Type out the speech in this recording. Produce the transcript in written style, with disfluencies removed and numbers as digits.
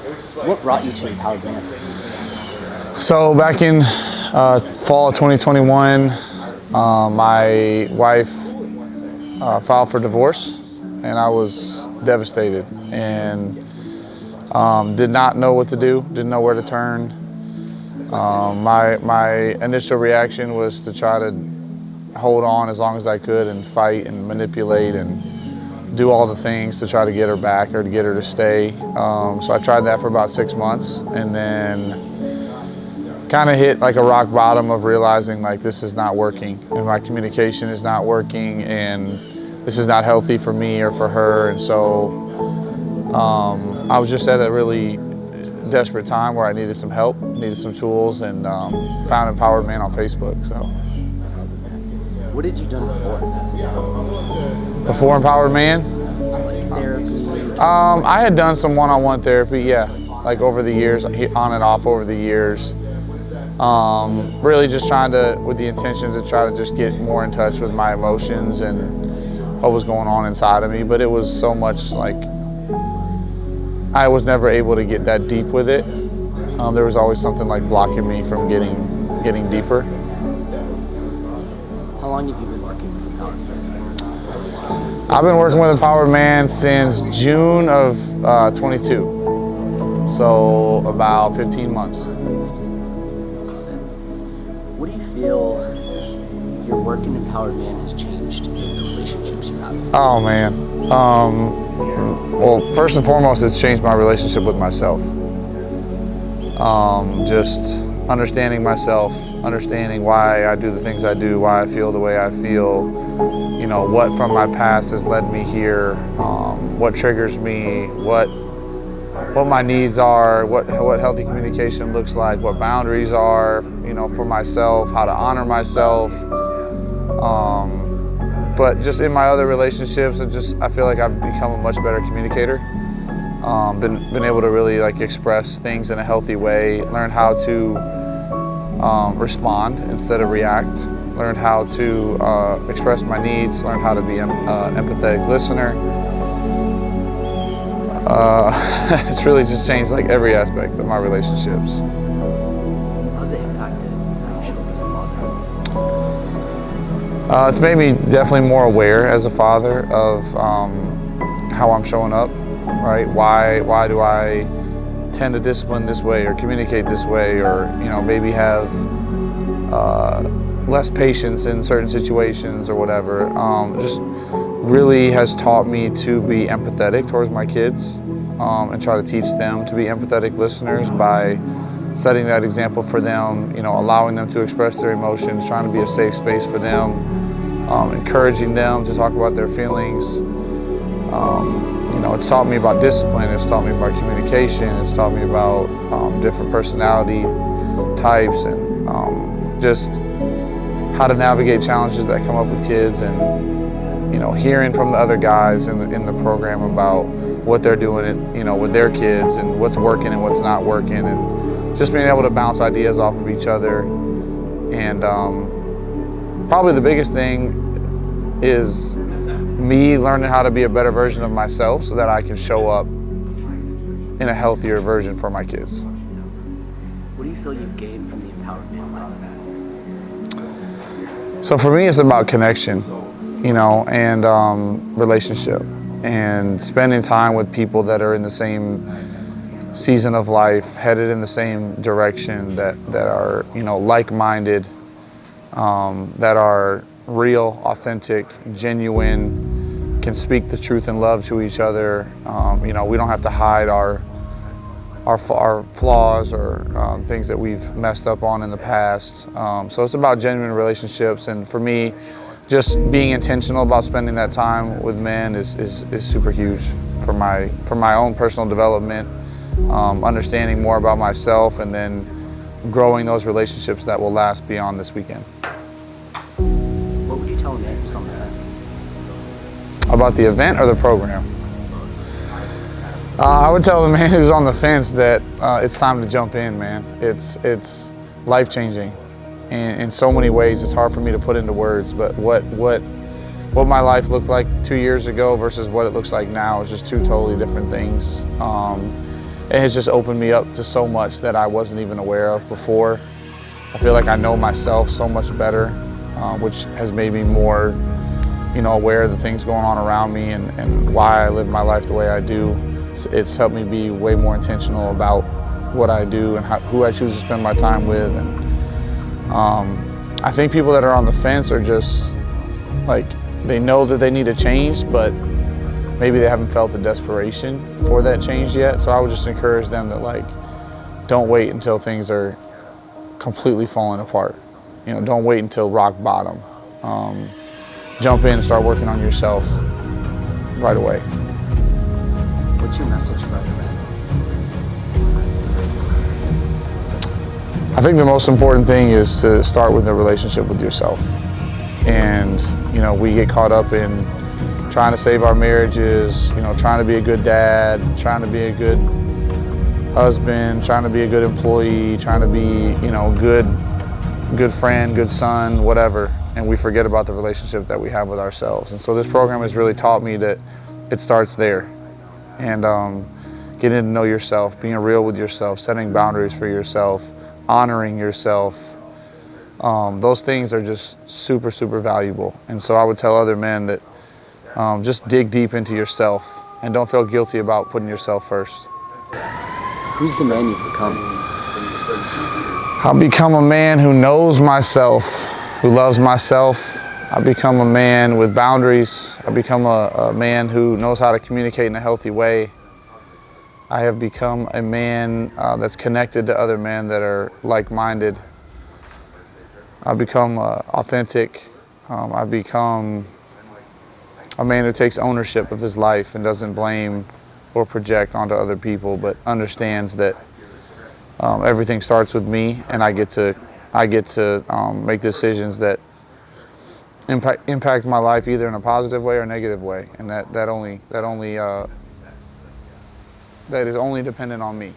What brought you to Empowered Man? So back in fall of 2021, my wife filed for divorce, and I was devastated and did not know what to do, didn't know where to turn. My initial reaction was to try to hold on as long as I could and fight and manipulate and do all the things to try to get her back or to get her to stay. So I tried that for about 6 months, and then kind of hit like a rock bottom of realizing like this is not working and my communication is not working and this is not healthy for me or for her. And so I was just at a really desperate time where I needed some help, needed some tools, and found Empowered Man on Facebook. So. What had you done before? Before Empowered Man? Like therapy? I had done some one-on-one therapy, yeah, like over the years, on and off over the years. Really just trying to, with the intention to try to just get more in touch with my emotions and what was going on inside of me. But it was so much like, I was never able to get that deep with it. There was always something like blocking me from getting deeper. How long have you been working with Empowered Man? I've been working with Empowered Man since June of 22, so about 15 months. What do you feel your work in Empowered Man has changed in the relationships you have? Oh man. Well, first and foremost, it's changed my relationship with myself. Just understanding myself, understanding why I do the things I do, why I feel the way I feel, you know, what from my past has led me here, what triggers me, what my needs are, what healthy communication looks like, what boundaries are, you know, for myself, how to honor myself. But just in my other relationships, I feel like I've become a much better communicator. Been able to really like express things in a healthy way, learn how to respond instead of react, learn how to express my needs, learn how to be an empathetic listener. It's really just changed like every aspect of my relationships. How's it impacted how you show up as a father? It's made me definitely more aware as a father of how I'm showing up, right? Why do I tend to discipline this way or communicate this way, or you know, maybe have less patience in certain situations or whatever. Just really has taught me to be empathetic towards my kids and try to teach them to be empathetic listeners by setting that example for them, you know, allowing them to express their emotions, trying to be a safe space for them, encouraging them to talk about their feelings. You know, it's taught me about discipline, it's taught me about communication, it's taught me about different personality types, and just how to navigate challenges that come up with kids, and you know, hearing from the other guys in the program about what they're doing, you know, with their kids and what's working and what's not working, and just being able to bounce ideas off of each other. And probably the biggest thing is me learning how to be a better version of myself so that I can show up in a healthier version for my kids. What do you feel you've gained from the Empowered Man life? So for me, it's about connection, you know, and relationship, and spending time with people that are in the same season of life, headed in the same direction, that are, you know, like-minded, that are real, authentic, genuine, can speak the truth and love to each other. You know, we don't have to hide our flaws or things that we've messed up on in the past. So it's about genuine relationships, and for me, just being intentional about spending that time with men is super huge for my own personal development, understanding more about myself, and then growing those relationships that will last beyond this weekend. What would you tell a man who's on the fence? About the event or the program? I would tell the man who's on the fence that it's time to jump in, man. It's life-changing in so many ways. It's hard for me to put into words, but what my life looked like 2 years ago versus what it looks like now is just two totally different things. it has just opened me up to so much that I wasn't even aware of before. I feel like I know myself so much better, which has made me more, aware of the things going on around me and why I live my life the way I do. It's helped me be way more intentional about what I do and who I choose to spend my time with. And I think people that are on the fence are just like, they know that they need a change, but maybe they haven't felt the desperation for that change yet. So I would just encourage them that, like, don't wait until things are completely falling apart. Don't wait until rock bottom. Jump in and start working on yourself right away. What's your message for other men? I think the most important thing is to start with the relationship with yourself. And, we get caught up in trying to save our marriages, trying to be a good dad, trying to be a good husband, trying to be a good employee, trying to be, good friend, good son, whatever. And we forget about the relationship that we have with ourselves. And so this program has really taught me that it starts there. And getting to know yourself, being real with yourself, setting boundaries for yourself, honoring yourself. Those things are just super, super valuable. And so I would tell other men that just dig deep into yourself and don't feel guilty about putting yourself first. Who's the man you've become? I've become a man who knows myself, who loves myself. I've become a man with boundaries. I've become a man who knows how to communicate in a healthy way. I have become a man that's connected to other men that are like-minded. I've become authentic. I've become a man who takes ownership of his life and doesn't blame or project onto other people, but understands that everything starts with me, and I get to make decisions that impact my life either in a positive way or a negative way, and that is only dependent on me.